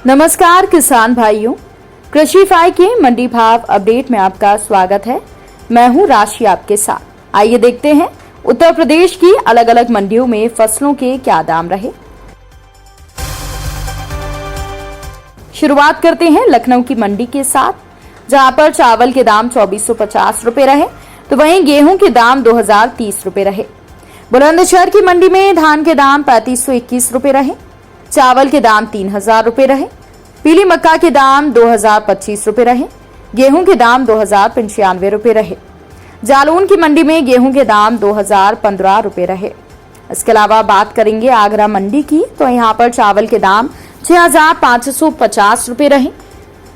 नमस्कार किसान भाइयों, कृषि फाई के मंडी भाव अपडेट में आपका स्वागत है। मैं हूं राशि आपके साथ। आइए देखते हैं उत्तर प्रदेश की अलग अलग मंडियों में फसलों के क्या दाम रहे। शुरुआत करते हैं लखनऊ की मंडी के साथ, जहां पर चावल के दाम 2450 रुपए रहे, तो वहीं गेहूं के दाम 2030 रुपए रहे। बुलंदशहर की मंडी में धान के दाम 3521 रुपए रहे, चावल के दाम 3000 रुपए रहे, पीली मक्का के दाम 2025 रुपए रहे, गेहूं के दाम 2095 रुपए रहे। जालौन की मंडी में गेहूं के दाम 2015 रुपए रहे। इसके अलावा बात करेंगे आगरा मंडी की, तो यहाँ पर चावल के दाम 6550 रुपए रहे,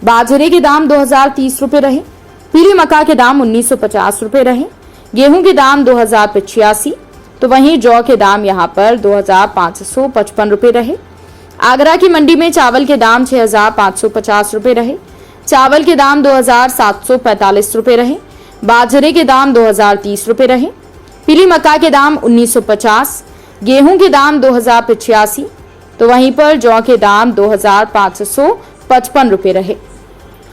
बाजरे के दाम 2030 रुपए रहे, पीली मक्का के दाम 1950 रुपए रहे, गेहूं के दाम 2085, तो वहीं जौ के दाम यहाँ पर 2555 रुपए रहे। आगरा की मंडी में चावल के दाम 6550 रुपए रहे, चावल के दाम 2745 रुपए रहे, बाजरे के दाम 2030 रुपए रहे, पीली मक्का के दाम 1950, गेहूं के दाम 2085, तो वहीं पर जौ के दाम 2555 रुपए रहे।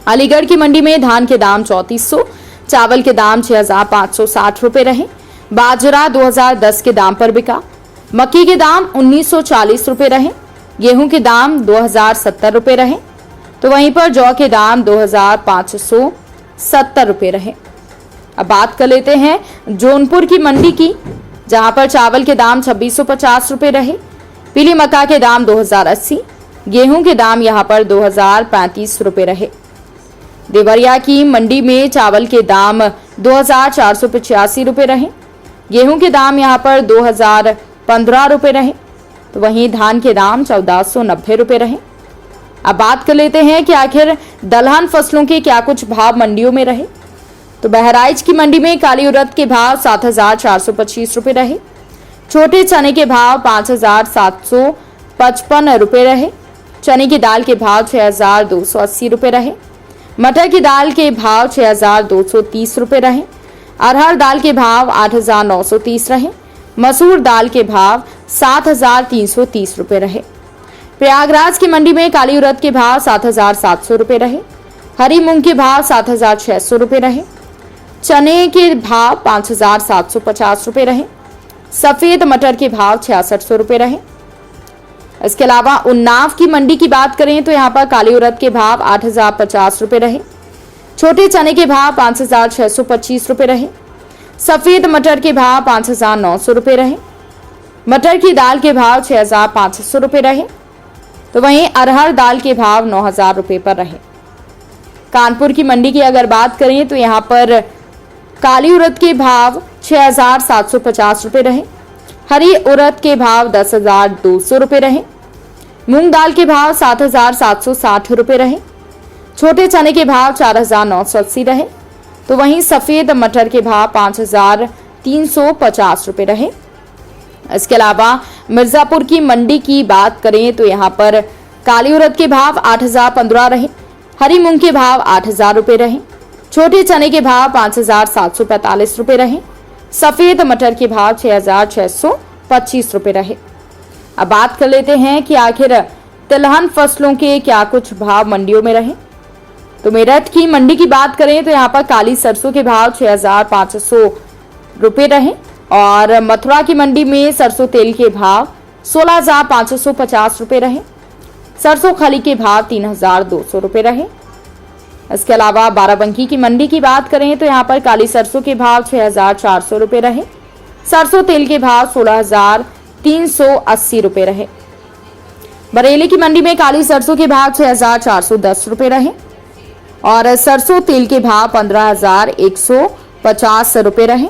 अलीगढ़ की मंडी में धान के दाम 3400, चावल के दाम 6560 रुपए रहे, बाजरा 2010 के दाम पर बिका, मक्की के दाम 1940 रुपए रहे, गेहूं के दाम 2070 रुपए रहे, तो वहीं पर जौ के दाम 2570 रुपए रहे। अब बात कर लेते हैं जौनपुर की मंडी की, जहां पर चावल के दाम 2650 रुपए रहे, पीली मक्का के दाम 2080, गेहूं के दाम यहां पर 2035 रुपए रहे। देवरिया की मंडी में चावल के दाम 2485 रुपए रहे, गेहूं के दाम यहां पर 2015 रुपए रहे, तो वहीं धान के दाम 1490 रुपए रहे। अब बात कर लेते हैं कि आखिर दलहन फसलों के क्या कुछ भाव मंडियों में रहे। तो बहराइच की मंडी में काली उड़द के भाव 7425 रुपए रहे, छोटे चने के भाव 5755 रुपए रहे, चने की दाल के भाव 6280 रुपए रहे, मटर की दाल के भाव 6230 रुपए रहे, अरहर दाल के भाव 8930 रहे, मसूर दाल के भाव 7330 रुपए रहे। प्रयागराज की मंडी में काली उड़द के भाव 7700 रुपए रहे, हरी मूंग के भाव 7600 रुपए रहे, चने के भाव 5750 रुपए रहे, सफेद मटर के भाव 6600 रुपए रहे। इसके अलावा उन्नाव की मंडी की बात करें तो यहाँ पर काली उड़द के भाव 8050 रुपए रहे, छोटे चने के भाव 5625 रुपए रहे, सफेद मटर के भाव 5900 रुपए रहे, मटर की दाल के भाव 6500 रुपए रहे, तो वहीं अरहर दाल के भाव 9000 रुपए पर रहे। कानपुर की मंडी की अगर बात करें तो यहाँ पर काली उड़द के भाव 6750 रुपए रहे, हरी उड़द के भाव 10200 रुपए रहे, मूंग दाल के भाव 7760 रुपए रहे, छोटे चने के भाव 4980 रहे, तो वहीं सफेद मटर के भाव 5350 रुपए रहे। इसके अलावा मिर्जापुर की मंडी की बात करें तो यहाँ पर काली उड़द के भाव 8015 रहे, हरी मूंग के भाव 8000 रुपए रहे, छोटे चने के भाव 5745 रुपए रहे, सफेद मटर के भाव 6625 रुपए रहे। अब बात कर लेते हैं कि आखिर तिलहन फसलों के क्या कुछ भाव मंडियों में रहे। तो मेरठ की मंडी की बात करें तो यहाँ पर काली सरसों के भाव 6500 रुपए रहे, और मथुरा की मंडी में सरसों तेल के भाव 16550 रुपए रहे, सरसों खली के भाव 3200 रुपए रहे। इसके अलावा बाराबंकी की मंडी की बात करें तो यहाँ पर काली सरसों के भाव 6400 रुपए रहे, सरसों तेल के भाव 16380 रुपए रहे। बरेली की मंडी में काली सरसों के भाव 6410 रुपए रहे, और सरसों तेल के भाव 15150 रुपए रहे।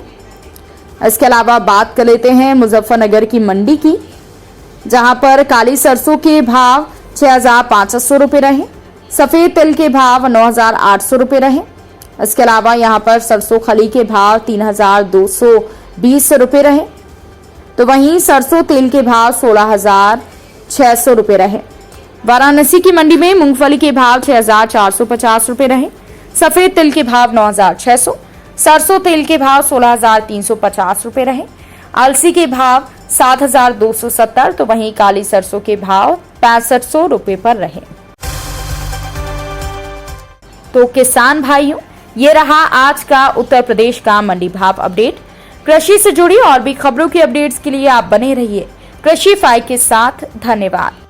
इसके अलावा बात कर लेते हैं मुजफ्फरनगर की मंडी की, जहां पर काली सरसों के भाव 6500 रुपए रहे, सफेद तिल के भाव 9800 रुपए रहे। इसके अलावा यहां पर सरसों खली के भाव 3220 रुपए रहे, तो वहीं सरसों तेल के भाव 16600 रुपए रहे। वाराणसी की मंडी में मूंगफली के भाव 6450 रुपए रहे, सफेद तिल के भाव 9600, सरसों तेल के भाव 16350 रुपए रहे, अलसी के भाव 7270, तो वहीं काली सरसों के भाव 6500 रुपए पर रहे। तो किसान भाइयों, ये रहा आज का उत्तर प्रदेश का मंडी भाव अपडेट। कृषि से जुड़ी और भी खबरों की अपडेट्स के लिए आप बने रहिए कृषि 5 के साथ। धन्यवाद।